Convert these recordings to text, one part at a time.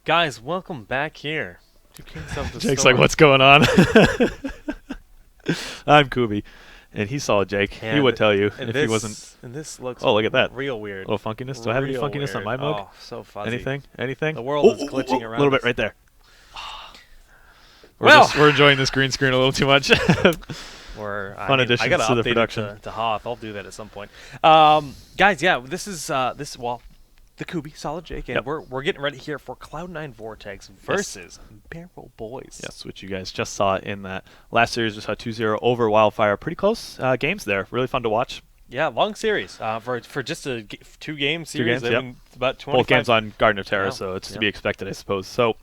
Guys, welcome back here to Kings of the Jake's Storm. like, what's going on? I'm Kubi, and he saw Jake. He would And tell you and if he wasn't. this looks Oh, look at that. real A weird. little funkiness. Do I have any Real funkiness on weird. my mug? Oh, so fuzzy. Anything? Anything? The world Oh, is oh, oh, glitching a around little bit us. right there. Well, We're enjoying this green screen a little too much. Fun I additions gotta to the update production. it to Hoth. I'll do that at some point. Guys, yeah, this is the Kubi Solid Jake, and Yep. we're getting ready here for Cloud9 Vortex versus Barrel Boys. Yes, which you guys just saw in that last series. We saw 2-0 over Wildfire. Pretty close games there. Really fun to watch. Yeah, long series for just a 2-game series. Games, yep. About 25. Both games on Garden of Terror, Yeah, so it's to yeah. be expected, I suppose. So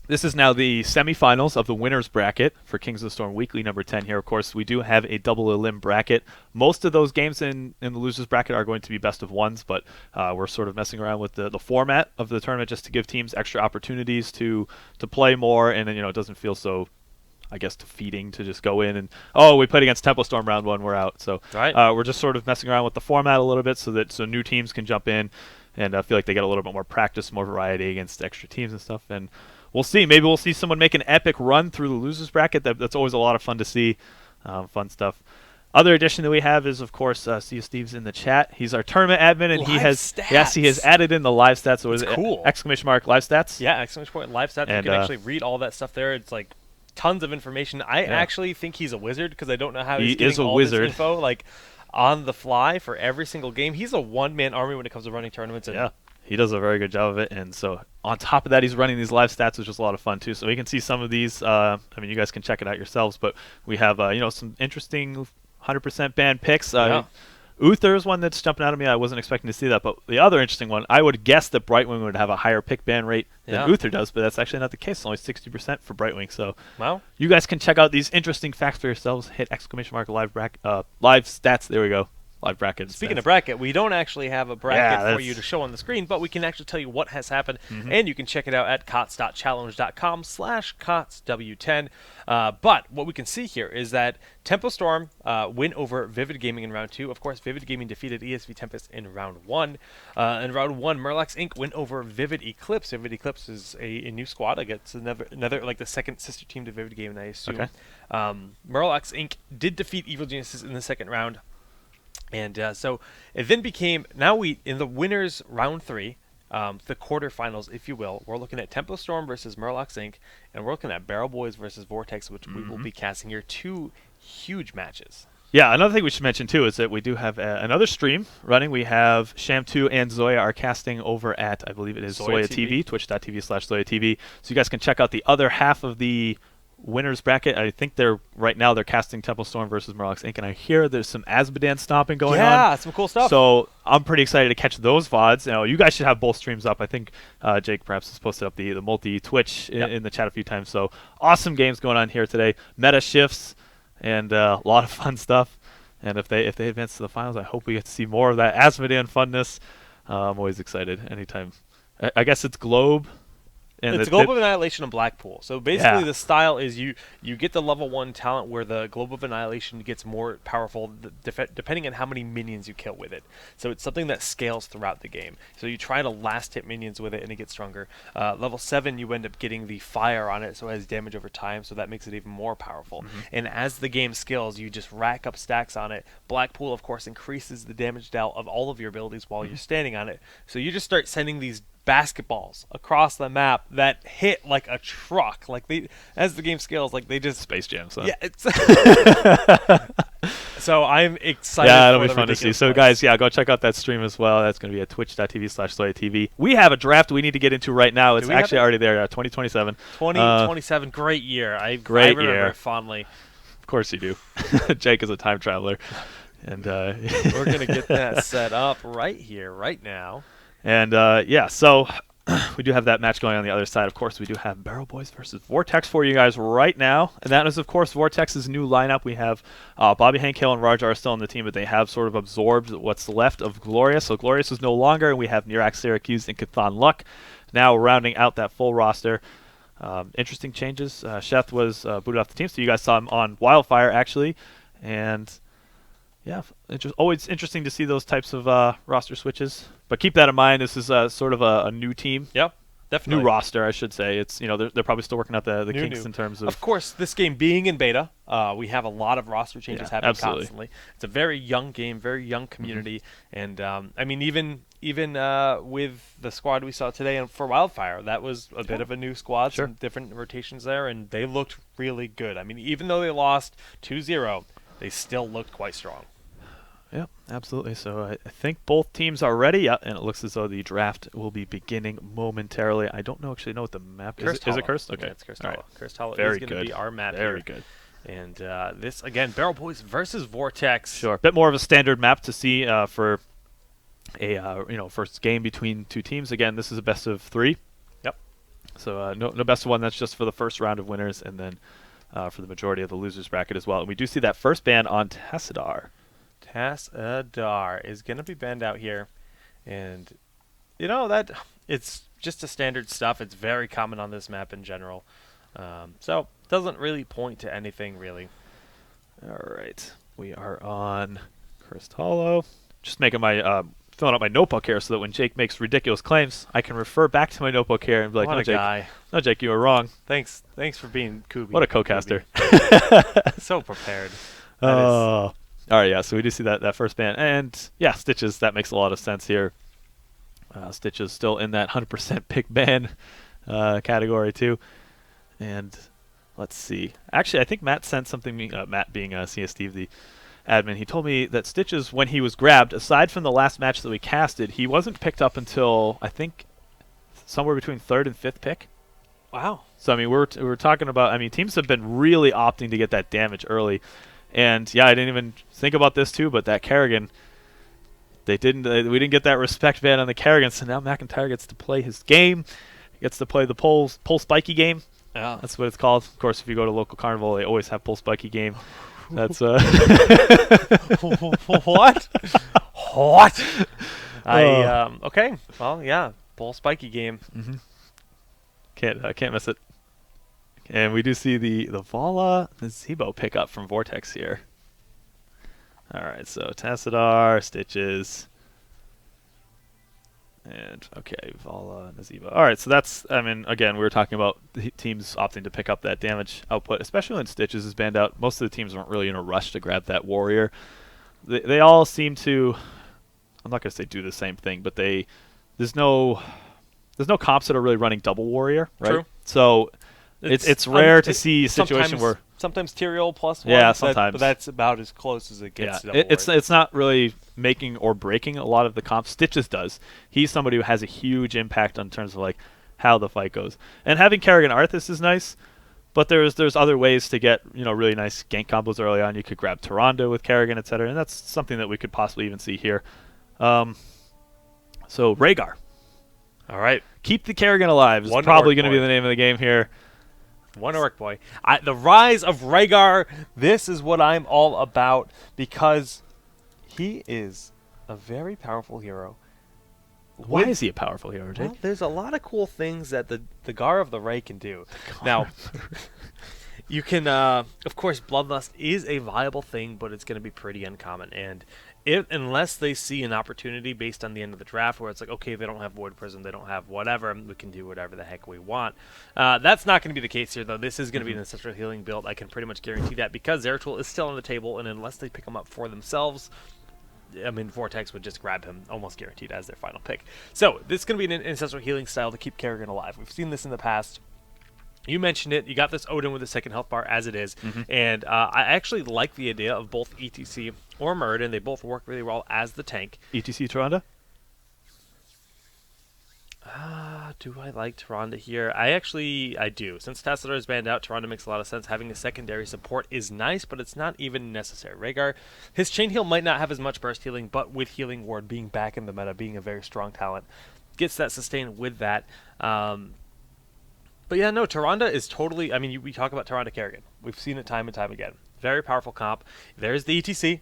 this is now the semifinals of the winners bracket for Kings of the Storm Weekly number 10 here. Of course, we do have a double elim bracket. Most of those games in the losers bracket are going to be best of ones, but we're sort of messing around with the format of the tournament just to give teams extra opportunities to play more, and then it doesn't feel so, I guess, defeating to just go in and, oh, we played against Temple Storm round 1, we're out. So Right. we're just sort of messing around with the format a little bit so new teams can jump in and feel like they get a little bit more practice, more variety against extra teams and stuff. And we'll see. Maybe we'll see someone make an epic run through the losers bracket. That's always a lot of fun to see. Fun stuff. Other addition that we have is, of course, see Steve's in the chat. He's our tournament admin, and he Live has stats. yes, he has added in the live stats. So It's cool. Exclamation mark live stats. Yeah, exclamation point live stats. And, You can actually read all that stuff there. It's like tons of information. I Yeah. actually think he's a wizard because I don't know how He he's getting is a all wizard. this info like on the fly for every single game. He's a one-man army when it comes to running tournaments. And Yeah, he does a very good job of it. And so on top of that, he's running these live stats, which is a lot of fun too. So we can see some of these. I mean, you guys can check it out yourselves, but we have some interesting 100% banned picks. Yeah. Uther is one that's jumping out at me. I wasn't expecting to see that. But the other interesting one, I would guess that Brightwing would have a higher pick ban rate than Yeah. Uther does, but that's actually not the case. It's only 60% for Brightwing. So Well, you guys can check out these interesting facts for yourselves. Hit exclamation mark live stats. There we go. Live bracket. speaking stats. of bracket, we don't actually have a bracket Yeah, for that's- you to show on the screen, but we can actually tell you what has happened, Mhm. and you can check it out at kots.challenge.com/kotsw10. But what we can see here is that Tempo Storm win over Vivid Gaming in round 2. Of course, Vivid Gaming defeated ESV Tempest in round 1. In round 1, Murlocs Inc. win over Vivid Eclipse. Vivid Eclipse is a new squad. I guess another like the second sister team to Vivid Gaming, I assume. Okay. Murlocs Inc. did defeat Evil Geniuses in the second round. And so it then became, now in the winners round 3, the quarterfinals, if you will, we're looking at Tempo Storm versus Murlocs Inc., and we're looking at Barrel Boys versus Vortex, which we will be casting here. 2 huge matches. Yeah, another thing we should mention too is that we do have another stream running. We have Sham2 and Zoya are casting over at, I believe it is Zoya Zoya TV, twitch.tv/Zoya TV. So you guys can check out the other half of the winners bracket. I think right now they're casting Temple Storm versus Murlocs Inc. And I hear there's some Azmodan stomping going on. Yeah, some cool stuff. So I'm pretty excited to catch those VODs. You guys should have both streams up. I think Jake perhaps has posted up the multi-Twitch in the chat a few times. So awesome games going on here today. Meta shifts and a lot of fun stuff. And if they advance to the finals, I hope we get to see more of that Azmodan funness. I'm always excited anytime. I guess it's Globe. And it's Globe of Annihilation and Blackpool. So basically Yeah. the style is you get the level 1 talent where the Globe of Annihilation gets more powerful depending on how many minions you kill with it. So it's something that scales throughout the game. So you try to last hit minions with it and it gets stronger. Level 7 you end up getting the fire on it, so it has damage over time, so that makes it even more powerful. And as the game scales, you just rack up stacks on it. Blackpool, of course, increases the damage dealt of all of your abilities while you're standing on it. So you just start sending these basketballs across the map that hit like a truck. Like as the game scales, like they just Space Jam. So. yeah. It's so I'm excited. Yeah, for it'll be the fun to see. ridiculous So, ones. guys, yeah, go check out that stream as well. That's going to be at twitch.tv/Zoya TV. We have a draft we need to get into right now. It's we have actually it? already there, 2027. 2027, great year. I Great remember year. it fondly. Of course you do. Jake is a time traveler. And We're gonna get that set up right here, right now. And yeah, so we do have that match going on the other side. Of course, we do have Barrel Boys versus Vortex for you guys right now. And that is, of course, Vortex's new lineup. We have Bobby Hankill and Raj are still on the team, but they have sort of absorbed what's left of Glorious. So Glorious is no longer, and we have Nirax, Syracuse, and Cathan Luck now rounding out that full roster. Interesting changes. Sheth was booted off the team, so you guys saw him on Wildfire, actually. And yeah, always interesting to see those types of roster switches. But keep that in mind. This is sort of a new team. Yep. definitely. new roster, I should say. It's they're probably still working out the kinks New. in terms of. Of course, this game being in beta, we have a lot of roster changes happening absolutely. constantly. It's a very young game, very young community, and I mean, even with the squad we saw today and for Wildfire, that was a bit of a new squad, some different rotations there, and they looked really good. I mean, even though they lost 2-0, they still looked quite strong. Yeah, absolutely. So I think both teams are ready, and it looks as though the draft will be beginning momentarily. I don't actually know what the map is. Is it cursed? Okay, yeah, it's cursed. All right. Cursed Hollow Very is going to be our map Very here. good. And this again, Barrel Boys versus Vortex. Sure, a bit more of a standard map to see for a first game between two teams. Again, this is a best of 3. Yep. So no best of 1. That's just for the first round of winners, and then for the majority of the losers bracket as well. And we do see that first ban on Tassadar. Tassadar is going to be banned out here, and that it's just a standard stuff. It's very common on this map in general, so doesn't really point to anything really. All right, we are on Cursed Hollow. Just making my filling out my notebook here so that when Jake makes ridiculous claims, I can refer back to my notebook here and be like, What "No, a Jake, guy. no, Jake, you were wrong." Thanks for being Kubi. What a co-caster. So prepared. Oh. All right, yeah, so we do see that first ban. And, yeah, Stitches, that makes a lot of sense here. Stitches still in that 100% pick ban category, too. And let's see. Actually, I think Matt sent something, Matt being CS Steve, the admin, he told me that Stitches, when he was grabbed, aside from the last match that we casted, he wasn't picked up until, I think, somewhere between 3rd and 5th pick. Wow. So, I mean, we're talking about, teams have been really opting to get that damage early. And yeah, I didn't even think about this too, but that Kerrigan, we didn't get that respect ban on the Kerrigan, so now McIntyre gets to play his game. He gets to play the pole spiky game. Yeah. That's what it's called. Of course, if you go to local carnival, they always have pole spiky game. That's What? What? Okay. Well, yeah, pole spiky game. Mm-hmm. Can't miss it. And we do see the Vala Zebo pickup from Vortex here. All right, so Tassadar, Stitches, and okay, Vala Nazebo. All right, so that's, again, we were talking about the teams opting to pick up that damage output, especially when Stitches is banned out. Most of the teams weren't really in a rush to grab that warrior. They all seem to, I'm not going to say do the same thing, but there's no comps that are really running double warrior, right? True. So it's rare to see a situation where sometimes Tyrael +1. Yeah, sometimes. But that's about as close as it gets. Yeah, to it's not really making or breaking a lot of the comps. Stitches does. He's somebody who has a huge impact on terms of like how the fight goes. And having Kerrigan Arthas is nice, but there's other ways to get really nice gank combos early on. You could grab Tyrande with Kerrigan, etc., and that's something that we could possibly even see here. So Rhaegar. All right. Keep the Kerrigan alive is probably going to be the name of the game here. One orc boy. The rise of Rhaegar. This is what I'm all about because he is a very powerful hero. Why is he a powerful hero, Jake? Well, there's a lot of cool things that the Gar of the Ray can do. Now, you can, of course, Bloodlust is a viable thing, but it's going to be pretty uncommon. And unless they see an opportunity based on the end of the draft where it's like, okay, they don't have Void Prism, they don't have whatever, we can do whatever the heck we want. That's not going to be the case here, though. This is going to be an Ancestral Healing build. I can pretty much guarantee that because Zeratul is still on the table, and unless they pick him up for themselves, Vortex would just grab him almost guaranteed as their final pick. So this is going to be an Ancestral Healing style to keep Kerrigan alive. We've seen this in the past. You mentioned it. You got this Odin with a second health bar as it is. And I actually like the idea of both ETC or Muradin. They both work really well as the tank. ETC Tyrande? Do I like Tyrande here? I do. Since Tassadar is banned out, Tyrande makes a lot of sense. Having a secondary support is nice, but it's not even necessary. Rhaegar, his chain heal might not have as much burst healing, but with Healing Ward being back in the meta, being a very strong talent, gets that sustain with that. But yeah, no, Tyrande is totally, we talk about Tyrande Kerrigan. We've seen it time and time again. Very powerful comp. There's the ETC.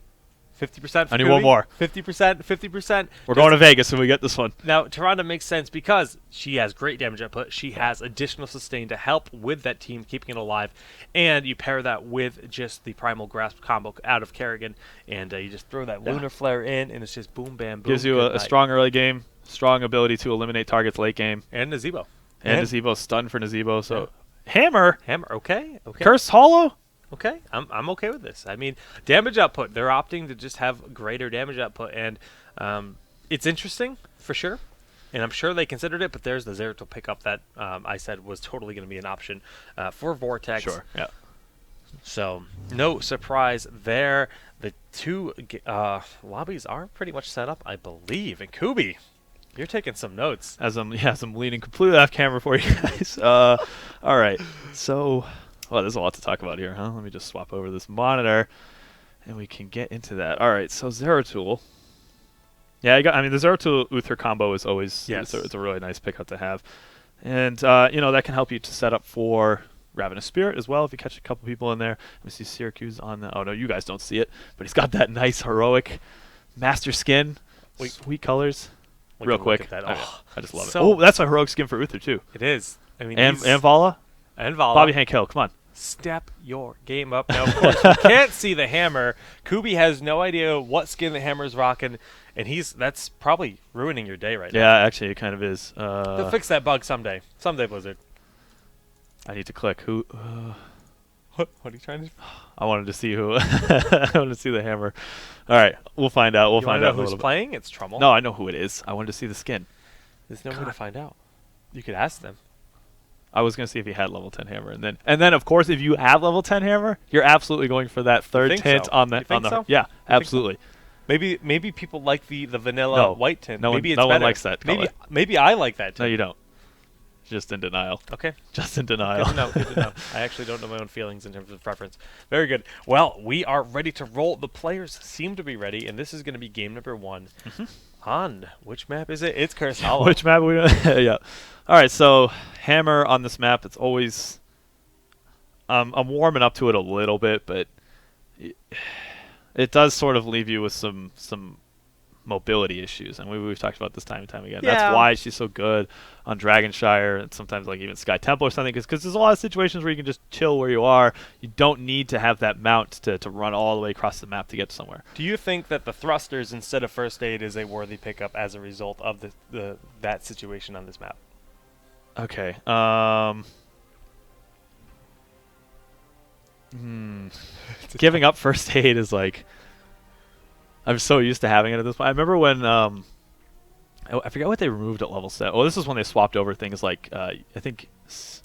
50% for I need one more. 50%. We're going to Vegas when we get this one. Now, Tyrande makes sense because she has great damage output. She has additional sustain to help with that team, keeping it alive. And you pair that with just the Primal Grasp combo out of Kerrigan, and you just throw that Lunar Flare in, and it's just boom, bam, boom. Gives you a strong early game, strong ability to eliminate targets late game. And Nazebo. And Nazebo stunned for Nazebo. So Hammer. Okay. Curse Hollow. Okay, I'm okay with this. I mean, damage output. They're opting to just have greater damage output, and it's interesting for sure. And I'm sure they considered it, but there's the Zeratul pickup that I said was totally going to be an option for Vortex. Sure. Yeah. So no surprise there. The two lobbies are pretty much set up, I believe. And Kubi, you're taking some notes. As I'm leaning completely off camera for you guys. All right. So, well, there's a lot to talk about here, huh? Let me just swap over this monitor, and we can get into that. All right. So Zeratul. Yeah, I mean, the Zeratul Uther combo is always it's a really nice pickup to have, and that can help you to set up for Ravenous Spirit as well if you catch a couple people in there. Let me see Syracuse on the. Oh no, you guys don't see it, but he's got that nice heroic master skin, sweet colors. Real quick, I just love it. Oh, that's a heroic skin for Uther too. It is. I mean, and Vala, Bobby Hank Hill. Come on. Step your game up. Now, of course, you can't see the hammer. Kubi has no idea what skin the hammer's rocking, and that's probably ruining your day right now. Yeah, actually, it kind of is. They'll fix that bug someday. Someday, Blizzard. I need to click. Who? What are you trying to do? I wanted to see who. I wanted to see the hammer. All right, we'll find out. We'll find out who's playing. It's Trummel. No, I know who it is. I wanted to see the skin. There's no way to find out. You could ask them. I was gonna see if he had level 10 hammer, and then of course if you have level 10 hammer, you're absolutely going for that third tint on the so? Yeah, absolutely. So? Maybe people like the vanilla white tint. No maybe no it's one likes that color. Maybe I like that tint. No, you don't. Just in denial. Okay. Just in denial. Good to know. I actually don't know my own feelings in terms of preference. Very good. Well, we are ready to roll. The players seem to be ready, and this is going to be game number 1. On which map is it? It's Curse Hollow. Which map we? Yeah. All right. So hammer on this map. It's always. I'm warming up to it a little bit, but it does sort of leave you with some mobility issues, and we've talked about this time and time again. Yeah. That's why she's so good on Dragonshire and sometimes like even Sky Temple or something, because there's a lot of situations where you can just chill where you are. You don't need to have that mount to run all the way across the map to get somewhere. Do you think that the thrusters instead of first aid is a worthy pickup as a result of that situation on this map? Okay. Giving up first aid is like, I'm so used to having it at this point. I remember when I forget what they removed at level 7. Oh, this is when they swapped over things like I think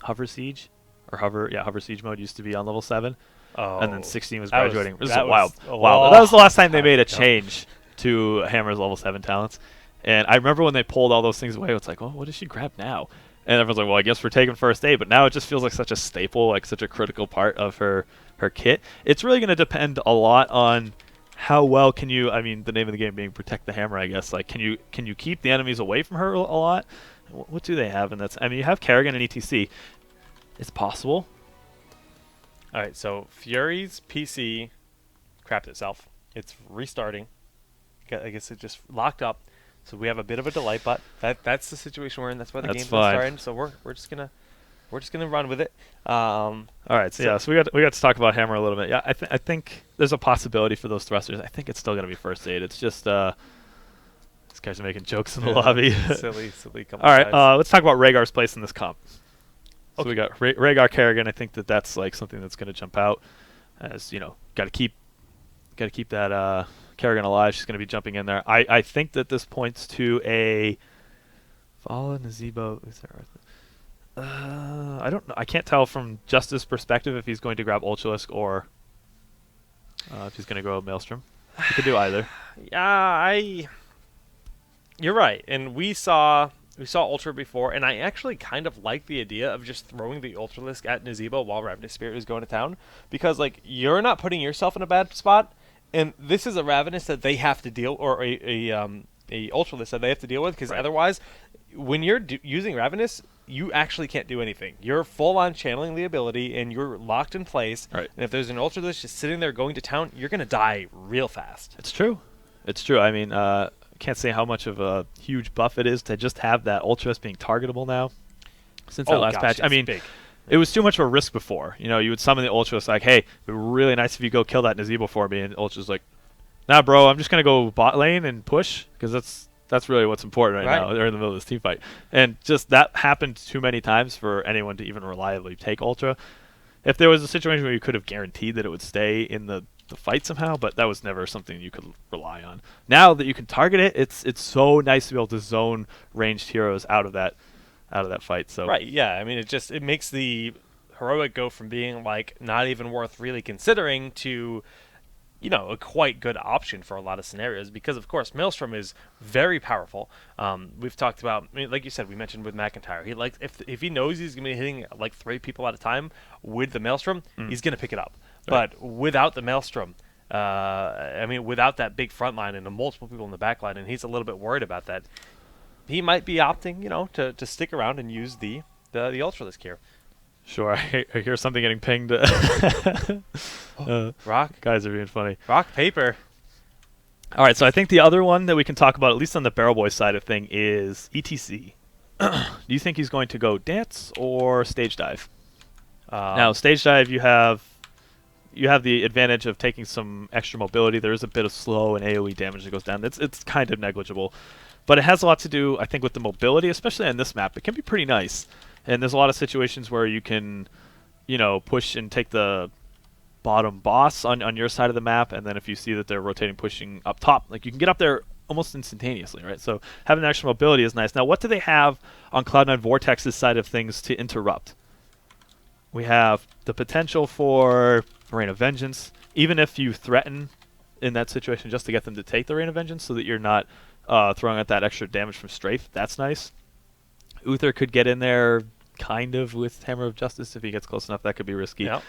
Hover Siege or Hover Siege mode used to be on level 7. Oh, and then 16 was graduating. This is wild. Wow. That was the last time they made a change to Hammer's level 7 talents. And I remember when they pulled all those things away, it's like, well, what does she grab now? And everyone's like, well, I guess we're taking first aid. But now it just feels like such a staple, like such a critical part of her kit. It's really going to depend a lot on how well can you, I mean, the name of the game being protect the hammer, I guess. Like, can you keep the enemies away from her a lot? What do they have? And that's, I mean, you have Kerrigan and ETC. It's possible. All right, so Fury's PC crapped itself. It's restarting. I guess it just locked up. So we have a bit of a delay, but that's the situation we're in. That's why the game's not starting. So we're just gonna run with it. All right, so we got to talk about hammer a little bit. Yeah, I think there's a possibility for those thrusters. I think it's still gonna be first aid. It's just these guys are making jokes in the lobby. silly. All right, let's talk about Rhaegar's place in this comp. So we got Rhaegar Kerrigan. I think that's like something that's gonna jump out. As you know, got to keep that Kerrigan alive. She's gonna be jumping in there. I think that this points to a Vala Nazebo. I don't know. I can't tell from Justice's perspective if he's going to grab Ultralisk or if he's going to go Maelstrom. He could do either. You're right. And we saw Ultra before, and I actually kind of like the idea of just throwing the Ultralisk at Nazebo while Ravenous Spirit is going to town, because like you're not putting yourself in a bad spot, and this is a Ravenous that they have to deal, or a Ultralisk that they have to deal with, because otherwise, when you're using Ravenous, you actually can't do anything. You're full on channeling the ability, and you're locked in place. Right. And if there's an Ultralisk just sitting there going to town, you're going to die real fast. It's true. I mean, I can't say how much of a huge buff it is to just have that Ultralisk being targetable now. Since that last patch. I mean, big. It was too much of a risk before. You know, you would summon the Ultralisk like, hey, it'd be really nice if you go kill that Nazebo for me. And Ultra's like, nah, bro, I'm just going to go bot lane and push, because That's really what's important right now. They're in the middle of this team fight. And just that happened too many times for anyone to even reliably take Ultra. If there was a situation where you could have guaranteed that it would stay in the fight somehow, but that was never something you could rely on. Now that you can target it, it's so nice to be able to zone ranged heroes out of that fight. So Right, yeah. I mean, it makes the heroic go from being like not even worth really considering to a quite good option for a lot of scenarios, because of course Maelstrom is very powerful. We've talked about, like you said, we mentioned with McIntyre, he likes if he knows he's gonna be hitting like 3 people at a time with the Maelstrom, he's gonna pick it up. Right. But without the Maelstrom, without that big front line and the multiple people in the back line, and he's a little bit worried about that, he might be opting, to stick around and use the Ultralisk here. Sure, I hear something getting pinged. Rock. Guys are being funny. Rock, paper. All right, so I think the other one that we can talk about, at least on the Barrel Boy side of thing, is ETC. Do you think he's going to go dance or stage dive? Now, stage dive, you have the advantage of taking some extra mobility. There is a bit of slow and AoE damage that goes down. It's kind of negligible, but it has a lot to do, I think, with the mobility, especially on this map. It can be pretty nice. And there's a lot of situations where you can, push and take the bottom boss on your side of the map, and then if you see that they're rotating, pushing up top, like you can get up there almost instantaneously, right? So having that extra mobility is nice. Now, what do they have on Cloud9 Vortex's side of things to interrupt? We have the potential for Rain of Vengeance, even if you threaten in that situation just to get them to take the Rain of Vengeance so that you're not throwing out that extra damage from Strafe. That's nice. Uther could get in there kind of with Hammer of Justice if he gets close enough. That could be risky. Yep.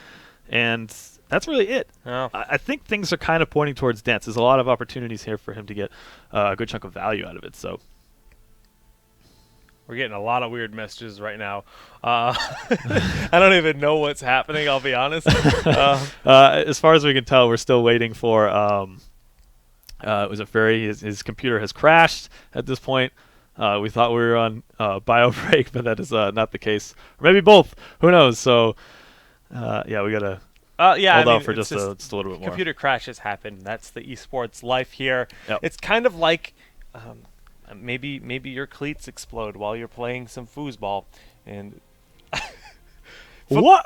And that's really it. Oh. I think things are kind of pointing towards dance. There's a lot of opportunities here for him to get a good chunk of value out of it. So we're getting a lot of weird messages right now. I don't even know what's happening, I'll be honest. As far as we can tell, we're still waiting for was it Ferry? His computer has crashed at this point. We thought we were on bio break, but that is not the case. Or maybe both. Who knows? So, we gotta hold out for just a little bit more. Computer crashes happen. That's the esports life here. Yep. It's kind of like maybe your cleats explode while you're playing some foosball, and what?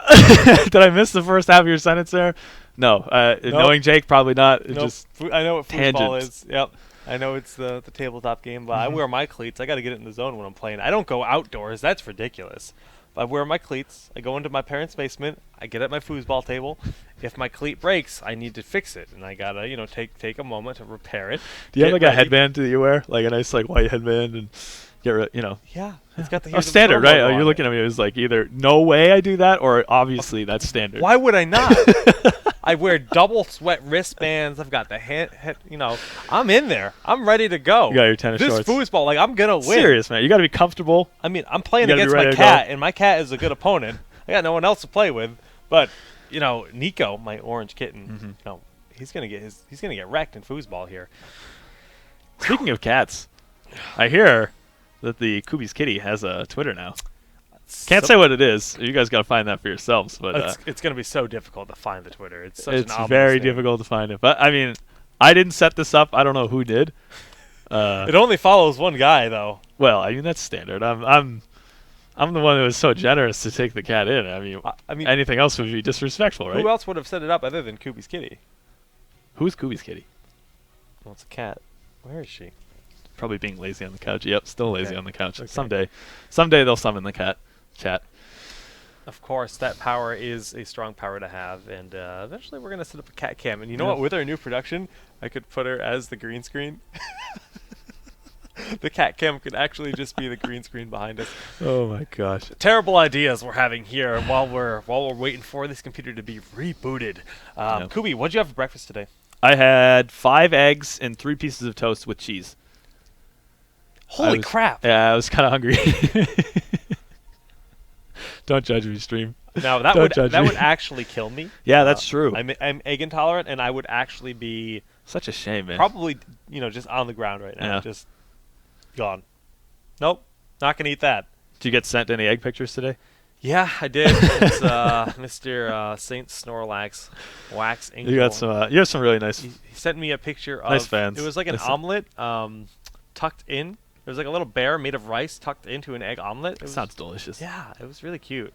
Did I miss the first half of your sentence there? No. Nope. Knowing Jake, probably not. Nope. Just I know what foosball tangents. is. Yep. I know it's the tabletop game, but I wear my cleats. I got to get it in the zone when I'm playing. I don't go outdoors. That's ridiculous. I wear my cleats. I go into my parents' basement. I get at my foosball table. If my cleat breaks, I need to fix it, and I gotta take a moment to repair it. Do you have like a headband that you wear, like a nice like white headband, and get Yeah, it's got the standard, right? You're looking at me. It was like either no way I do that, or obviously that's standard. Why would I not? I wear double sweat wristbands. I've got the hand, I'm in there. I'm ready to go. You got your tennis shorts. This foosball, I'm going to win. Serious, man. You got to be comfortable. I mean, I'm playing against my cat, and my cat is a good opponent. I got no one else to play with. But, Nico, my orange kitten, he's going to get wrecked in foosball here. Speaking of cats, I hear that the Kubi's kitty has a Twitter now. Can't say what it is. You guys got to find that for yourselves. But it's going to be so difficult to find the Twitter. It's such an ominous very thing. difficult to find it. But I mean, I didn't set this up. I don't know who did. It only follows one guy, though. Well, I mean that's standard. I'm the one who was so generous to take the cat in. I mean, anything else would be disrespectful, right? Who else would have set it up other than Kubi's kitty? Who's Kubi's kitty? Well, it's a cat. Where is she? Probably being lazy on the couch. Yep, still lazy on the couch. Okay. Someday they'll summon the cat. Chat. Of course, that power is a strong power to have, and eventually we're going to set up a cat cam. And you know what? With our new production, I could put her as the green screen. The cat cam could actually just be the green screen behind us. Oh my gosh! Terrible ideas we're having here while we're waiting for this computer to be rebooted. Kubi, what'd you have for breakfast today? I had 5 eggs and 3 pieces of toast with cheese. Holy crap! Yeah, I was kind of hungry. Don't judge me, stream. Now that would actually kill me. Yeah, that's true. I'm egg intolerant, and I would actually be such a shame, man. Probably just on the ground right now, just gone. Nope, not gonna eat that. Did you get sent any egg pictures today? Yeah, I did. It's Mr. Saint Snorlax Wax Angel. You got some. You have some really nice. He sent me a picture of nice fans. It was like an omelet tucked in. It was like a little bear made of rice tucked into an egg omelet. It Sounds delicious. Yeah, it was really cute.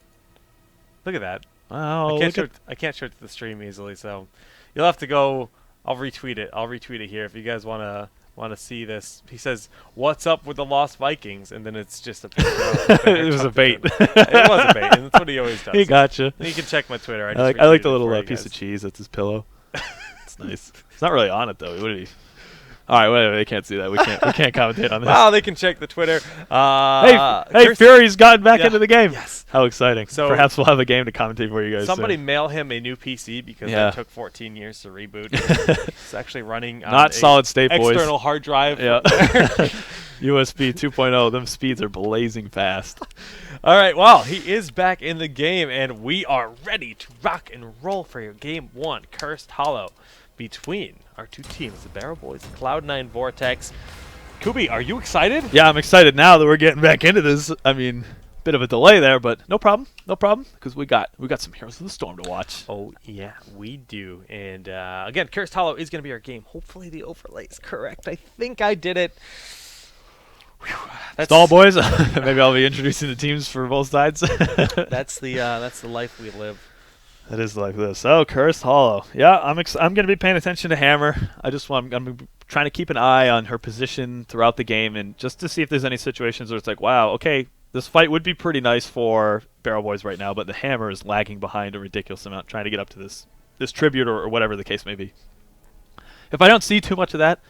Look at that. Oh, I can't show it to the stream easily, so you'll have to go. I'll retweet it. I'll retweet it here if you guys wanna see this. He says, "What's up with the Lost Vikings?" And then it's just a picture of it was a bait. It was a bait, and that's what he always does. He gotcha. You can check my Twitter. I like the little piece of cheese that's his pillow. It's nice. It's not really on it though. What did he? All right, whatever. They can't see that. We can't commentate on this. Wow, they can check the Twitter. Hey, Fury's gotten back into the game. Yes. How exciting. So perhaps we'll have a game to commentate for you guys somebody soon. mail him a new PC because it took 14 years to reboot. It's actually running on not solid state, boys. External hard drive. Yeah. USB 2.0. Them speeds are blazing fast. All right, well, he is back in the game, and we are ready to rock and roll for your game one, Cursed Hollow, between our two teams, the Barrel Boys and Cloud9 Vortex. Kubi, are you excited? Yeah, I'm excited now that we're getting back into this. I mean, bit of a delay there, but no problem, because we got some Heroes of the Storm to watch. Oh yeah, we do. And again, Cursed Hollow is going to be our game. Hopefully the overlay is correct. I think I did it. That's all, boys. Maybe I'll be introducing the teams for both sides. That's the life we live. That is like this. Oh, Cursed Hollow. Yeah, I'm going to be paying attention to Hammer. I'm trying to keep an eye on her position throughout the game, and just to see if there's any situations where it's like, wow, okay, this fight would be pretty nice for Barrel Boys right now, but the Hammer is lagging behind a ridiculous amount, trying to get up to this tribute or whatever the case may be. If I don't see too much of that,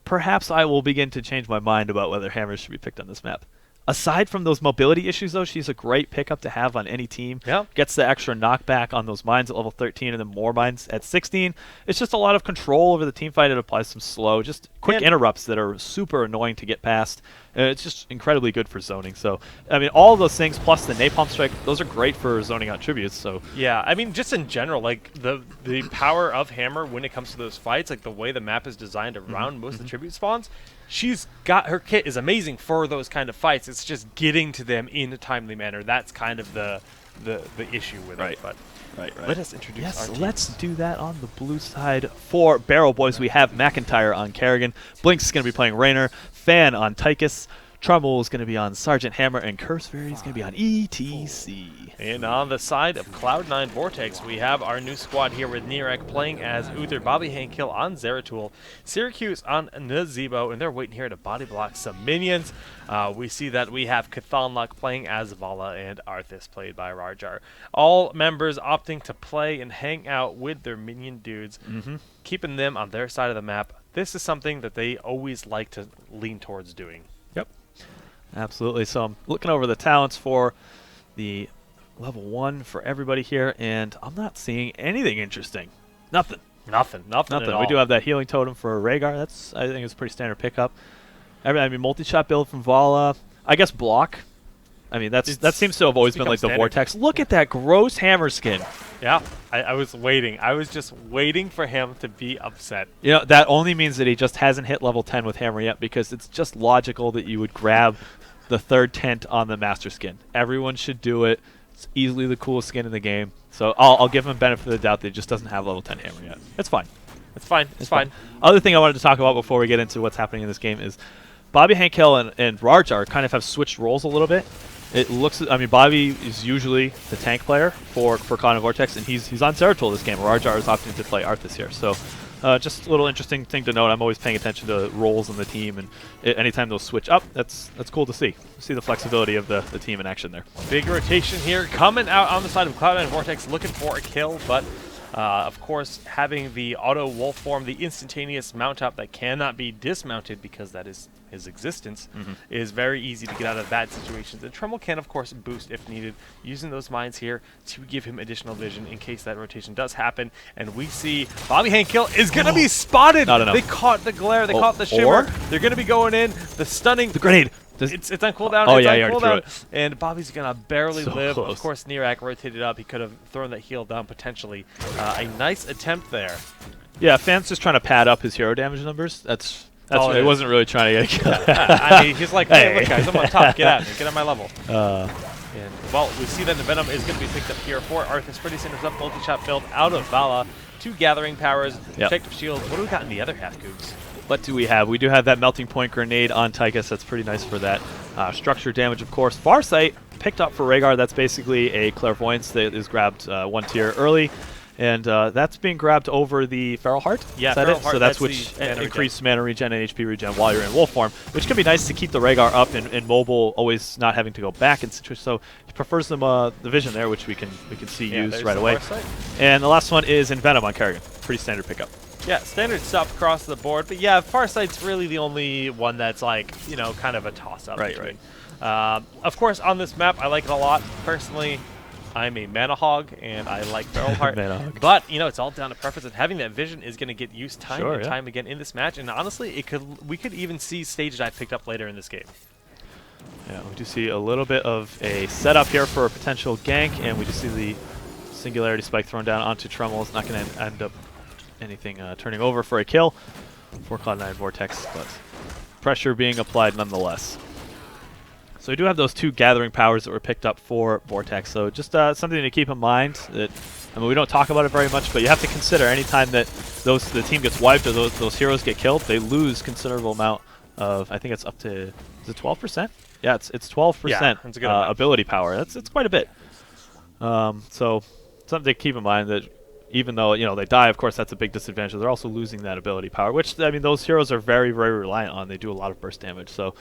perhaps I will begin to change my mind about whether Hammer should be picked on this map. Aside from those mobility issues, though, she's a great pickup to have on any team. Yeah. Gets the extra knockback on those mines at level 13 and then more mines at 16. It's just a lot of control over the team fight. It applies some slow, just quick interrupts that are super annoying to get past. It's just incredibly good for zoning. So, I mean, all of those things, plus the Napalm Strike, those are great for zoning out tributes. So yeah, I mean, just in general, like the power of Hammer when it comes to those fights, like the way the map is designed around most of the tribute spawns, she's got her kit is amazing for those kind of fights. It's just getting to them in a timely manner. That's kind of the issue with it. But right. let us introduce our teams. Let's do that on the blue side. For Barrel Boys, we have McIntyre on Kerrigan. Blinks is going to be playing Raynor. Fan on Tychus. Trumbull is going to be on Sergeant Hammer, and Curse Fairy is going to be on ETC. And on the side of Cloud9 Vortex, we have our new squad here with Nirek playing as Uther, Bobby Hankill on Zeratul, Syracuse on Nazebo, and they're waiting here to body block some minions. We see that we have Cathanlok playing as Vala and Arthas played by Rajar. All members opting to play and hang out with their minion dudes, keeping them on their side of the map. This is something that they always like to lean towards doing. Yep. Absolutely. So I'm looking over the talents for the level 1 for everybody here, and I'm not seeing anything interesting. Nothing. Nothing at all. We do have that healing totem for Rhaegar. That's, I think, it's a pretty standard pickup. I mean, multi-shot build from Vala. I guess block. I mean, that seems to have always been like the Vortex. Look at that gross Hammer skin. Yeah, I was waiting. I was just waiting for him to be upset. You know, that only means that he just hasn't hit level 10 with Hammer yet, because it's just logical that you would grab the third tent on the Master skin. Everyone should do it. It's easily the coolest skin in the game. So I'll give him benefit of the doubt that he just doesn't have level 10 Hammer yet. It's fine. It's fine. It's fine. Other thing I wanted to talk about before we get into what's happening in this game is Bobby Hankill and Rajar kind of have switched roles a little bit. It looks, I mean, Bobby is usually the tank player for Cloud9 Vortex, and he's on Zeratul this game. Rajar is opting to play Arthas here. So just a little interesting thing to note. I'm always paying attention to roles in the team, and anytime those switch up, that's cool to see. See the flexibility of the team in action there. Big rotation here coming out on the side of Cloud9 Vortex, looking for a kill, but of course, having the auto wolf form, the instantaneous mount up that cannot be dismounted because that is his existence, is very easy to get out of bad situations. And Tremble can, of course, boost if needed, using those mines here to give him additional vision in case that rotation does happen. And we see Bobby Hankill is going to be spotted. They caught the glare. They caught the shimmer. They're going to be going in. The stunning. The grenade. It's on cooldown. Oh, it's yeah, on you already threw it. And Bobby's going to barely live. Close. Of course, Nirak rotated up. He could have thrown that heal down potentially. A nice attempt there. Yeah, Fan's just trying to pad up his hero damage numbers. That's it. Wasn't really trying to get a kill. I mean, he's like, hey, look, guys, I'm on top. Get at me. Get on my level. And, well, we see that the Venom is going to be picked up here for Arthas. Pretty centers up, multi-shot build out of Vala. 2 Gathering Powers, Protective Shield. What do we got in the other half, Googs? What do we have? We do have that melting point grenade on Tychus. That's pretty nice for that structure damage, of course. Farsight picked up for Rhaegar. That's basically a clairvoyance that is grabbed 1 tier early. And that's being grabbed over the Feral Heart. Yeah, is that Feral it? Heart, So that's the which mana increased mana regen and HP regen while you're in wolf form, which can be nice to keep the Rhaegar up and mobile, always not having to go back. And so he prefers them the vision there, which we can see used right away. And the last one is Envenom on Kerrigan. Pretty standard pickup. Yeah, standard stuff across the board. But yeah, Farsight's really the only one that's like, you know, kind of a toss-up. Right. Of course, on this map, I like it a lot. Personally, I'm a mana hog, and I like Feral Heart. But, you know, it's all down to preference, and having that vision is going to get used time and time again in this match. And honestly, we could even see stage dive picked up later in this game. Yeah, we do see a little bit of a setup here for a potential gank, and we just see the Singularity Spike thrown down onto Trumbull. It's not going to end up anything turning over for a kill for Cloud9 Vortex, but pressure being applied nonetheless. So we do have those 2 gathering powers that were picked up for Vortex. So just something to keep in mind. That I mean, we don't talk about it very much, but you have to consider anytime that the team gets wiped or those heroes get killed, they lose considerable amount of. I think it's up to, is it 12%? Yeah, it's 12% that's a good ability power. It's quite a bit. So something to keep in mind that even though they die, of course that's a big disadvantage. They're also losing that ability power, which I mean those heroes are very reliant on. They do a lot of burst damage. So.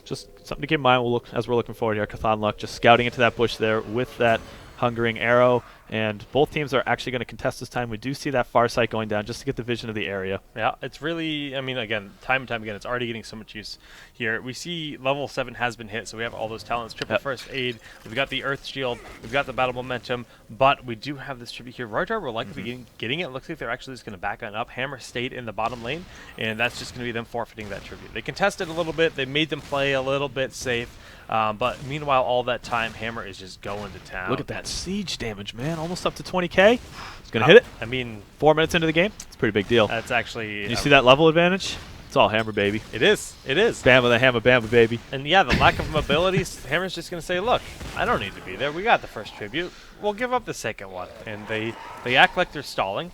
Just something to keep in mind as we're looking forward here. Cathan Luck just scouting into that bush there with that Hungering Arrow, and both teams are actually going to contest this time. We do see that far sight going down just to get the vision of the area. Yeah, it's really, I mean, again, time and time again, it's already getting so much use here. We see level 7 has been hit, so we have all those talents. Triple First Aid, we've got the Earth Shield, we've got the Battle Momentum, but we do have this tribute here. Rarjar will likely be getting it. Looks like they're actually just going to back on up. Hammer stayed in the bottom lane, and that's just going to be them forfeiting that tribute. They contested a little bit. They made them play a little bit safe. But meanwhile, all that time, Hammer is just going to town. Look at that siege damage, man. Almost up to 20k. He's going to hit it. I mean, 4 minutes into the game. It's a pretty big deal. That's actually... You see that level advantage? It's all Hammer, baby. It is. It is. Bama the Hammer, Bama, baby. And yeah, the lack of mobility, Hammer's just going to say, look, I don't need to be there. We got the first tribute. We'll give up the second one. And they act like they're stalling.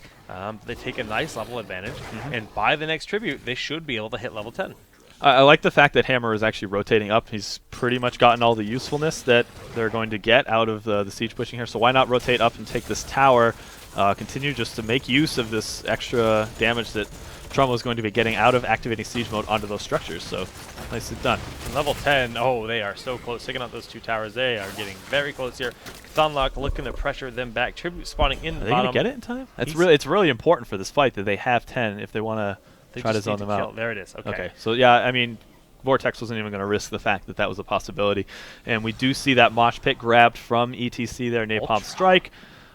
They take a nice level advantage. And by the next tribute, they should be able to hit level 10. I like the fact that Hammer is actually rotating up. He's pretty much gotten all the usefulness that they're going to get out of the siege pushing here. So why not rotate up and take this tower, continue just to make use of this extra damage that Trumbo is going to be getting out of activating siege mode onto those structures. So nicely done. And level 10, oh, they are so close. Taking out those 2 towers, they are getting very close here. Thunlock looking to pressure them back. Tribute spawning in the bottom. Are they going to get it in time? It's really important for this fight that they have 10 if they want to try to zone them out. There it is. Okay. So yeah, I mean, Vortex wasn't even going to risk the fact that that was a possibility. And we do see that mosh pit grabbed from ETC there, Napalm Strike.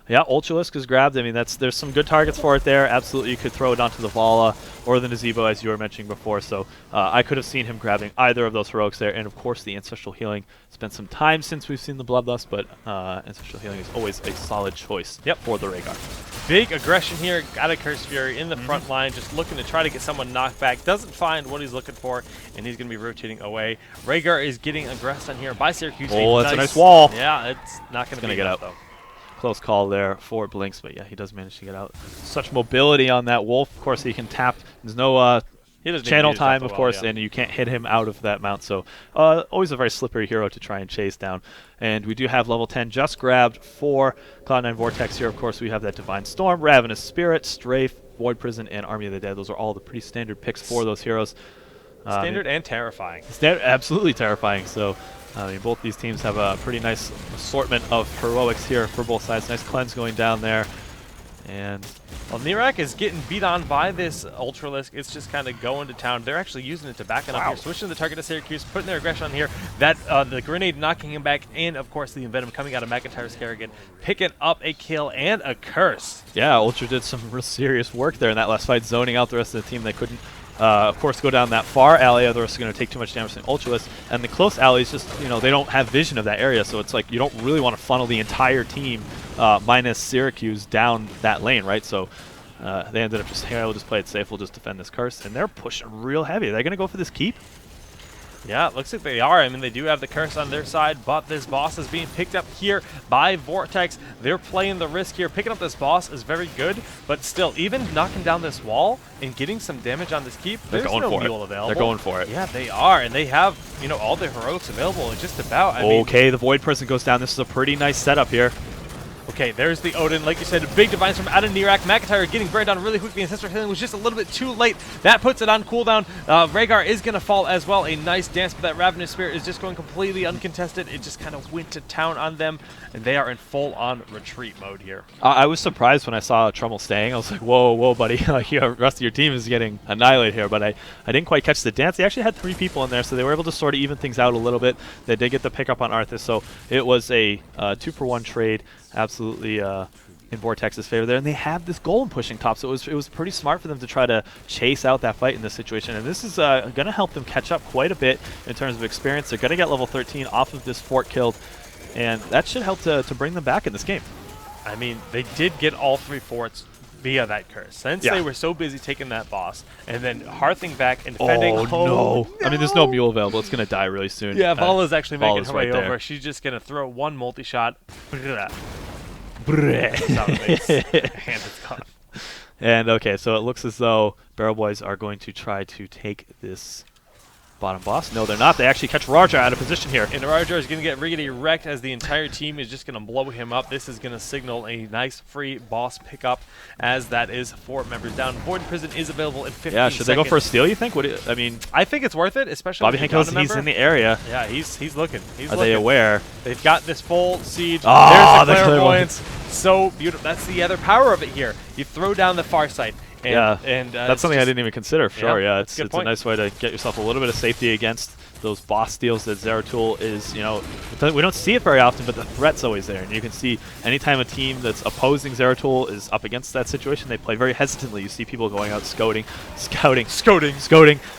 Yeah, Ultralisk is grabbed. I mean, there's some good targets for it there. Absolutely, you could throw it onto the Vala or the Nazebo, as you were mentioning before. So I could have seen him grabbing either of those heroics there. And of course, the Ancestral Healing. It's been some time since we've seen the Bloodlust, but Ancestral Healing is always a solid choice for the Rhaegar. Big aggression here. Got a Curse Fury in the front line, just looking to try to get someone knocked back. Doesn't find what he's looking for, and he's going to be rotating away. Rhaegar is getting aggressed on here by Syracuse. Oh, that's a nice wall. Yeah, it's not going to be get enough, out, though. Close call there for Blinks, but yeah, he does manage to get out. Such mobility on that Wolf. Of course, he can tap. There's no channel time, of course, and you can't hit him out of that mount. So always a very slippery hero to try and chase down. And we do have level 10 just grabbed for Cloud9 Vortex here. Of course, we have that Divine Storm, Ravenous Spirit, Strafe, Void Prison, and Army of the Dead. Those are all the pretty standard picks for those heroes. Standard and terrifying. Absolutely terrifying. So I mean, both these teams have a pretty nice assortment of heroics here for both sides. Nice cleanse going down there. And well, Nirak is getting beat on by this Ultralisk. It's just kind of going to town. They're actually using it to back it up here, switching the target to Syracuse, putting their aggression on here. That the grenade knocking him back, and of course the Envenom coming out of McIntyre's Kerrigan, picking up a kill and a curse. Yeah, Ultra did some real serious work there in that last fight, zoning out the rest of the team. They couldn't, of course, go down that far alley, otherwise they're going to take too much damage from Ultralisk. And the close alleys just, they don't have vision of that area, so it's like you don't really want to funnel the entire team minus Syracuse down that lane, right? So they ended up just, hey, we'll just play it safe, we'll just defend this curse. And they're pushing real heavy. Are they going to go for this keep? Yeah, it looks like they are. I mean, they do have the curse on their side, but this boss is being picked up here by Vortex. They're playing the risk here. Picking up this boss is very good, but still, even knocking down this wall and getting some damage on this keep, They're there's going no for mule it. available. They're going for it. Yeah, they are, and they have, you know, all their heroics available just about. I mean, Okay, the Void Person goes down. This is a pretty nice setup here. okay, there's the Odin. Like you said, big divines from out of Nirak. McIntyre getting burned down really quickly. Ancestral Healing was just a little bit too late. That puts it on cooldown. Rhaegar is going to fall as well. A nice dance, but that Ravenous Spirit is just going completely uncontested. It just kind of went to town on them, and they are in full-on retreat mode here. I was surprised when I saw Trummel staying. I was like, whoa, whoa, buddy. Like, the rest of your team is getting annihilated here, but I didn't quite catch the dance. They actually had 3 people in there, so they were able to sort of even things out a little bit. They did get the pickup on Arthas, so it was a 2-for-1 trade. Absolutely in Vortex's favor there, and they have this golem pushing top, so it was pretty smart for them to try to chase out that fight in this situation, and this is going to help them catch up quite a bit in terms of experience. They're going to get level 13 off of this fort killed, and that should help to bring them back in this game. I mean, they did get all 3 forts via that curse, since they were so busy taking that boss, and then hearthing back and defending. Oh, no. I mean, there's no mule available. It's going to die really soon. Yeah, Vala's actually making her way right over. She's just going to throw one multi-shot. Hand is gone. And okay, so it looks as though Barrel Boys are going to try to take this bottom boss. No, they're not. They actually catch Rajar out of position here. And Rajar is going to get riggedy wrecked as the entire team is just going to blow him up. This is going to signal a nice free boss pickup, as that is 4 members down. Void Prison is available in 15 Yeah, should seconds. they go for a steal, you think? I mean, I think it's worth it, especially Bobby with Hank he's in the area. Yeah, he's looking. Are they aware? They've got this full siege. Oh, there's the clairvoyance. So beautiful. That's the other power of it here. You throw down the far sight. And that's something I didn't even consider. Sure, yeah, it's a nice way to get yourself a little bit of safety against those boss steals that Zeratul is, you know, we don't see it very often, but the threat's always there. And you can see anytime a team that's opposing Zeratul is up against that situation, they play very hesitantly. You see people going out scouting.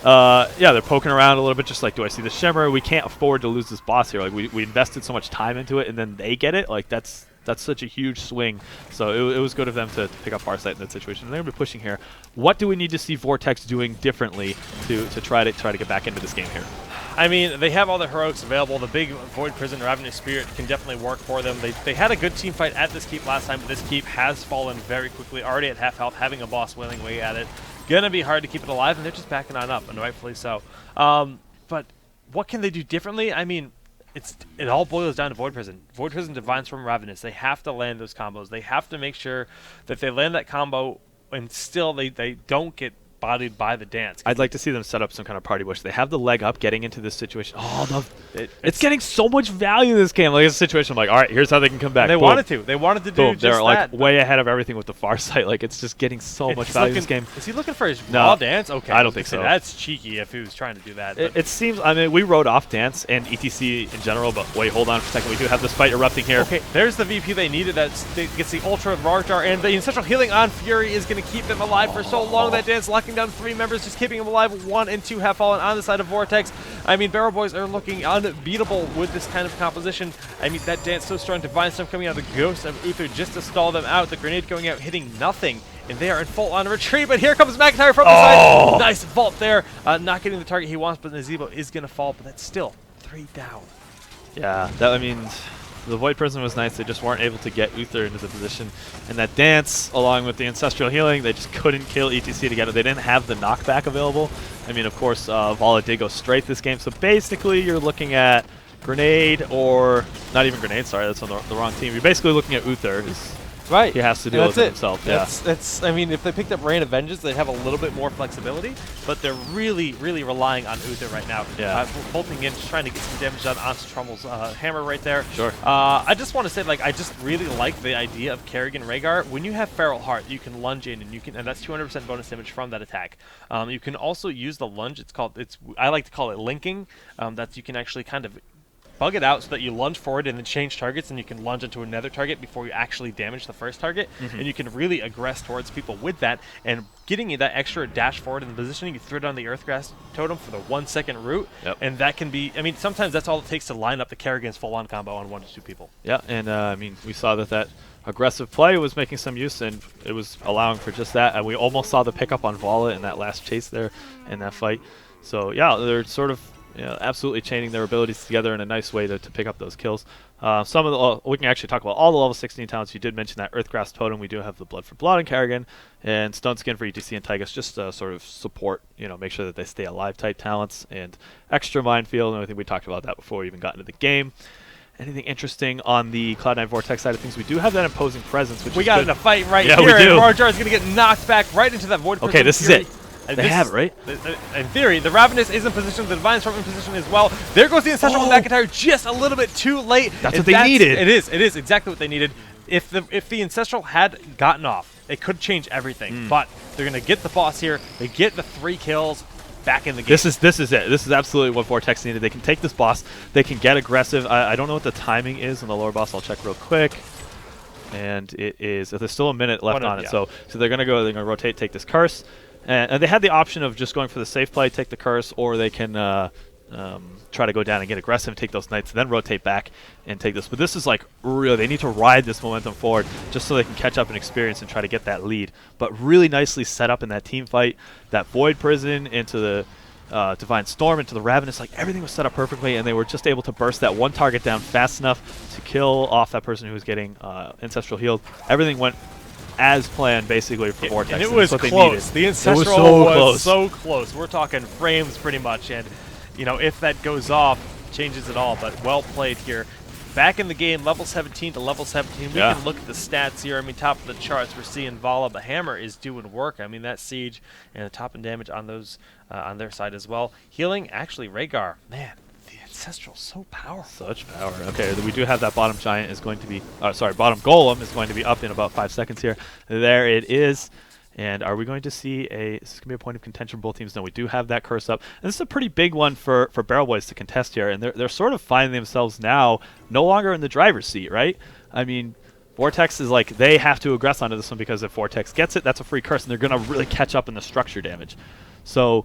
Yeah, they're poking around a little bit, just like, do I see the shimmer? We can't afford to lose this boss here. Like, we invested so much time into it, and then they get it. Like, that's such a huge swing. So it was good of them to pick up Farsight in that situation. And they're going to be pushing here. What do we need to see Vortex doing differently to try to get back into this game here? I mean, they have all the heroics available. The big Void Prison Ravenous Spirit can definitely work for them. They had a good team fight at this keep last time, but this keep has fallen very quickly, already at half health, having a boss wailing away at it. Gonna be hard to keep it alive, and they're just backing on up, and rightfully so. But what can they do differently? I mean, it all boils down to Void Prison. Void Prison Divines from Ravenous. They have to land those combos. They have to make sure that they land that combo, and still they don't get bodied by the dance. I'd like to see them set up some kind of party bush. They have the leg up getting into this situation. Oh, it's getting so much value in this game. Like, it's a situation I'm like, all right, here's how they can come back. They wanted to. They wanted to do just they're that. Like way ahead of everything with the far sight. Like, it's just getting so much value in this game. Is he looking for his raw dance? Okay. I don't think so. That's cheeky if he was trying to do that. It seems, I mean, we wrote off dance and ETC in general, but wait, hold on for a second. We do have this fight erupting here. Okay, there's the VP they needed. That gets the Ultra Rajar, and the Ancestral Healing on Fury is going to keep them alive for so long. That dance locking down 3 members, just keeping them alive. 1 and 2 have fallen on the side of Vortex. I mean, Barrel Boys are looking unbeatable with this kind of composition. I mean, that dance so strong. Divine Storm coming out of the Ghost of Uther just to stall them out. The grenade going out, hitting nothing. And they are in full-on retreat, but here comes McIntyre from the side. Nice vault there. Not getting the target he wants, but Nazebo is going to fall, but that's still 3 down. Yeah, I mean, the Void Prison was nice. They just weren't able to get Uther into the position. And that dance, along with the Ancestral Healing, they just couldn't kill ETC together. They didn't have the knockback available. I mean, of course, Vala did go straight this game. So basically, you're looking at Grenade, or not even Grenade, sorry, that's on the wrong team. You're basically looking at Uther. Right. He has to deal with it himself. That's. I mean, if they picked up Rain of Vengeance, they'd have a little bit more flexibility, but they're really, really relying on Uther right now. Yeah. Bolting in, just trying to get some damage done onto Trummel's hammer right there. Sure. I just want to say, like, I just really like the idea of Kerrigan Rhaegar. When you have Feral Heart, you can lunge in, and that's 200% bonus damage from that attack. You can also use the lunge. I like to call it linking. That you can actually kind of bug it out so that you lunge forward and then change targets, and you can lunge into another target before you actually damage the first target. And you can really aggress towards people with that, and getting you that extra dash forward in the positioning. You throw down the Earthgrass Totem for the 1 second route, and that can be, I mean, sometimes that's all it takes to line up the Kerrigan's full-on combo on 1 to 2 people. Yeah, and I mean, we saw that aggressive play was making some use, and it was allowing for just that. And we almost saw the pickup on Vala in that last chase there in that fight. So yeah, they're sort of absolutely chaining their abilities together in a nice way to pick up those kills. Some of the we can actually talk about all the level 16 talents. You did mention that Earthgrass Totem. We do have the Blood for Blood and Kerrigan, and Stone Skin for ETC and Tygus, just to sort of support, make sure that they stay alive type talents, and extra Minefield, and I think we talked about that before we even got into the game. Anything interesting on the Cloud9 Vortex side of things? We do have that imposing presence, which we is got good. in a fight right Yeah, here, we do. and Marjar is going to get knocked back right into that Void Prism. Okay, this is it. They have it, right? In theory, the Ravenous is in position, the Divine Storm in position as well. There goes the Ancestral McIntyre just a little bit too late. That's what they needed. It is exactly what they needed. If the Ancestral had gotten off, it could change everything. But they're going to get the boss here. They get the 3 kills. Back in the game. This is it. This is absolutely what Vortex needed. They can take this boss. They can get aggressive. I don't know what the timing is on the lower boss. I'll check real quick. And it is. There's still a minute left on it. So they're gonna go. They're gonna rotate, take this curse, and they had the option of just going for the safe play, take the curse, or they can try to go down and get aggressive and take those knights, and then rotate back and take this. But this is like really, they need to ride this momentum forward just so they can catch up in experience and try to get that lead. But really nicely set up in that team fight, that Void Prison into the Divine Storm, into the Ravenous, like everything was set up perfectly, and they were just able to burst that one target down fast enough to kill off that person who was getting Ancestral healed. Everything went as planned, basically, for Vortex. And it was close. The Ancestral was so close. We're talking frames pretty much, and if that goes off, changes it all. But well played here. Back in the game, level 17 to level 17. We can look at the stats here. I mean, top of the charts, we're seeing Vala, but Hammer is doing work. I mean, that Siege and the top in damage on those on their side as well. Healing, actually, Rhaegar, man, the Ancestral, so powerful. Such power. Okay, we do have that bottom giant is going to be, bottom golem is going to be up in about 5 seconds here. There it is. And are we going to see this is going to be a point of contention for both teams? No, we do have that curse up. And this is a pretty big one for Barrel Boys to contest here. And they're sort of finding themselves now no longer in the driver's seat, right? I mean, Vortex is like, they have to aggress onto this one because if Vortex gets it, that's a free curse, and they're going to really catch up in the structure damage. So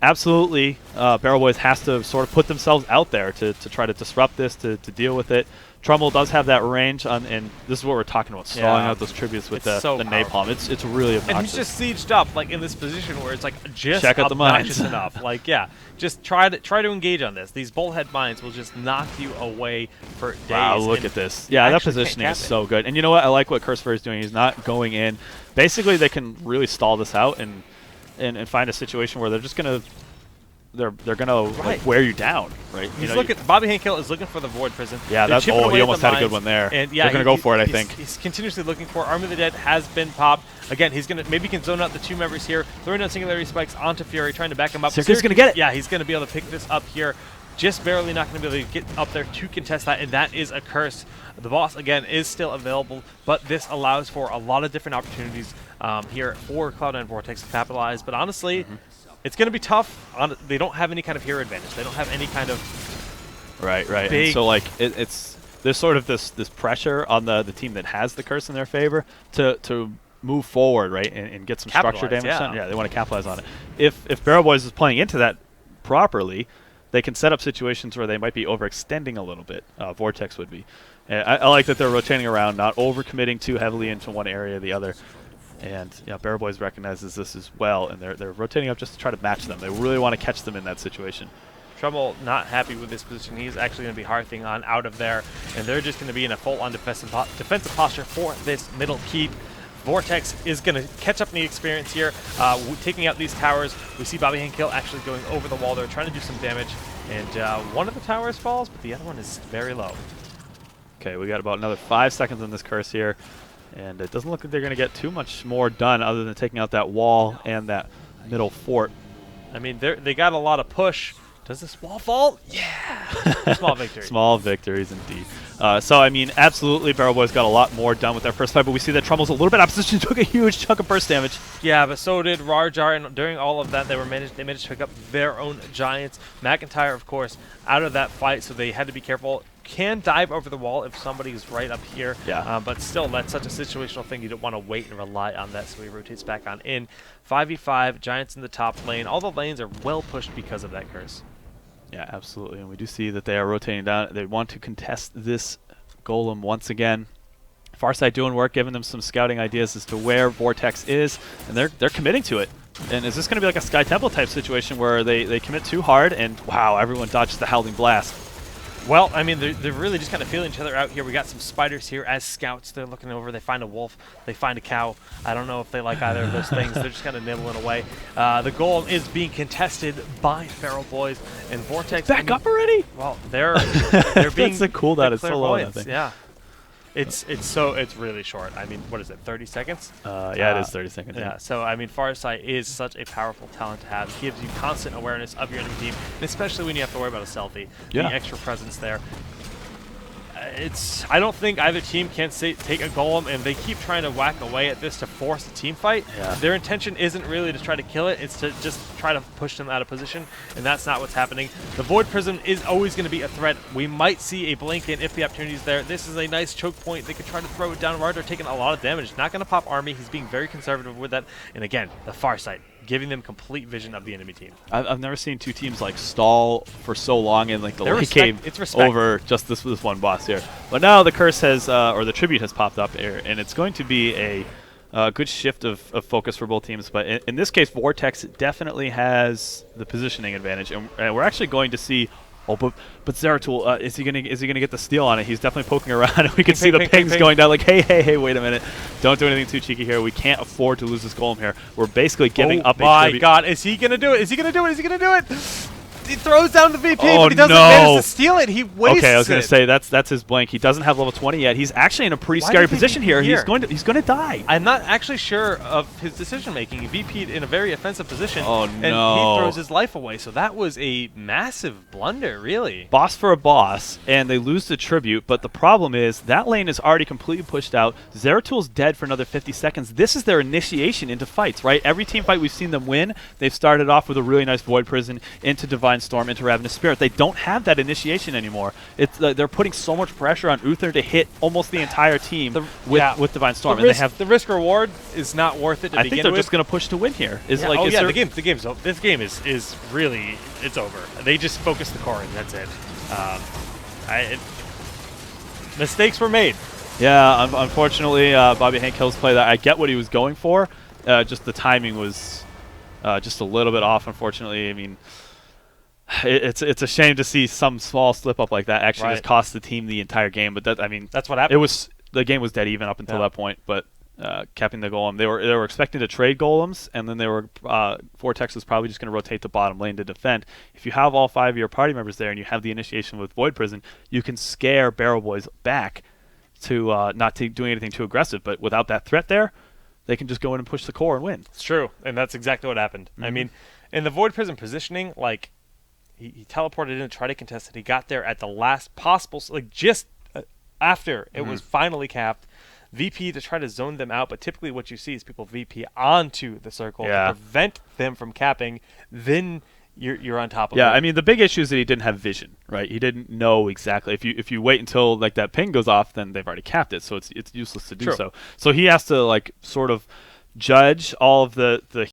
absolutely, Barrel Boys has to sort of put themselves out there to try to disrupt this, to deal with it. Trumbull does have that range on, and this is what we're talking about, stalling out those tributes with the napalm. It's really obnoxious. And he's just sieged up, like in this position where it's like just check out the mines enough. Like just try to engage on this. These bullhead mines will just knock you away for days. Wow, look at this. Yeah, that positioning is so good. And you know what? I like what Cursefer is doing. He's not going in. Basically, they can really stall this out and find a situation where they're just gonna. They're gonna like wear you down, right? He's looking. Bobby Hankill is looking for the Void Prison. Yeah, that's he almost had a good one there. And they're gonna go for it, I think. He's continuously looking for Army of the Dead has been popped. Again, he's gonna maybe can zone out the 2 members here, throwing down singularity spikes onto Fury, trying to back him up. Syracuse gonna get it. Yeah, he's gonna be able to pick this up here. Just barely not going to be able to get up there to contest that, and that is a curse. The boss, again, is still available, but this allows for a lot of different opportunities here for Cloud9 Vortex to capitalize. But honestly, it's going to be tough. They don't have any kind of hero advantage. They don't have any kind of right. And so like there's sort of this pressure on the team that has the curse in their favor to move forward, right, and get some structure damage. Yeah, they want to capitalize on it. If Barrel Boys is playing into that properly, they can set up situations where they might be overextending a little bit. Vortex would be. I like that they're rotating around, not overcommitting too heavily into one area or the other. And Barrel Boys recognizes this as well, and they're rotating up just to try to match them. They really want to catch them in that situation. Trumbull not happy with this position. He's actually going to be hearthing on out of there, and they're just going to be in a full-on defensive posture for this middle keep. Vortex is going to catch up in the experience here, taking out these towers. We see Bobby Hankill actually going over the wall there, trying to do some damage, and one of the towers falls, but the other one is very low. Okay, we got about another 5 seconds on this curse here, and it doesn't look like they're going to get too much more done other than taking out that wall and that middle fort. I mean, they got a lot of push. Does this wall fall? Yeah! Small victory. Small victories, indeed. So, I mean, absolutely, Barrel Boys got a lot more done with their first fight, but we see that Trumbull's a little bit opposition, took a huge chunk of burst damage. Yeah, but so did Rarjar, and during all of that, they managed to pick up their own giants. McIntyre, of course, out of that fight, so they had to be careful. Can dive over the wall if somebody's right up here. Yeah. But still, that's such a situational thing. You don't want to wait and rely on that, so he rotates back on in. 5v5, Giants in the top lane. All the lanes are well pushed because of that curse. Yeah, absolutely. And we do see that they are rotating down. They want to contest this golem once again. Farsight doing work, giving them some scouting ideas as to where Vortex is, and they're committing to it. And is this going to be like a Sky Temple type situation where they commit too hard and, wow, everyone dodges the Howling Blast? Well, I mean, they're really just kind of feeling each other out here. We got some spiders here as scouts. They're looking over. They find a wolf. They find a cow. I don't know if they like either of those things. They're just kind of nibbling away. The goal is being contested by Feral Boys and Vortex. Back up already? Well, they're being That's so cool that it's so low. That thing. Yeah. It's really short. I mean, what is it, 30 seconds? Yeah, it is 30 seconds. Yeah, so I mean, Farsight is such a powerful talent to have. It gives you constant awareness of your enemy team, and especially when you have to worry about a selfie. Yeah. The extra presence there. I don't think either team can take a golem, and they keep trying to whack away at this to force a team fight. Yeah. Their intention isn't really to try to kill it, it's to just try to push them out of position, and that's not what's happening. The Void Prism is always going to be a threat. We might see a blink in if the opportunity is there. This is a nice choke point. They could try to throw it down. Rardar taking a lot of damage. Not going to pop Army. He's being very conservative with that. And again, the Farsight, giving them complete vision of the enemy team. I've never seen two teams like stall for so long in like the late game it's over just this one boss here. But now the curse has, or the tribute has popped up here, and it's going to be a good shift of focus for both teams. But in this case, Vortex definitely has the positioning advantage, and we're actually going to see. Oh, but Zeratul, is he gonna get the steal on it? He's definitely poking around, and we can see the pings going down. Like, hey, wait a minute! Don't do anything too cheeky here. We can't afford to lose this golem here. We're basically giving up. Oh my God! Is he gonna do it? Is he gonna do it? Is he gonna do it? He throws down the VP, but he doesn't manage to steal it. He wastes it. Okay, I was gonna say that's his blank. He doesn't have level 20 yet. He's actually in a pretty scary position here. He's going to die. I'm not actually sure of his decision making. He VP'd in a very offensive position. Oh and no! he throws his life away. So that was a massive blunder, really. Boss for a boss, and they lose the tribute. But the problem is that lane is already completely pushed out. Zeratul's dead for another 50 seconds. This is their initiation into fights, right? Every team fight we've seen them win, they've started off with a really nice Void Prison into Divine Storm, into Ravenous Spirit. They don't have that initiation anymore. It's they're putting so much pressure on Uther to hit almost the entire team with Divine Storm, and they have the risk reward is not worth it to begin with. I think they're just going to push to win here. This game is really it's over. They just focus the core and that's it. Mistakes were made. Yeah, unfortunately, Bobby Hank Hill's play that I get what he was going for. Just the timing was just a little bit off. Unfortunately, I mean. It's a shame to see some small slip up like that actually just cost the team the entire game. But that's what happened. The game was dead even up until that point. But capping the golem, they were expecting to trade golems, and then they were Vortex was probably just going to rotate the bottom lane to defend. If you have all 5 of your party members there and you have the initiation with Void Prison, you can scare Barrel Boys back to not to doing anything too aggressive. But without that threat there, they can just go in and push the core and win. It's true, and that's exactly what happened. I mean, in the Void Prison positioning, like. He teleported in to try to contest it. He got there at the last possible, like just after it was finally capped. VP to try to zone them out, but typically what you see is people VP onto the circle to prevent them from capping. Then you're on top of it. Yeah, I mean the big issue is that he didn't have vision, right? He didn't know exactly. If you wait until like that ping goes off, then they've already capped it, so it's useless to do so. So he has to like sort of judge all of the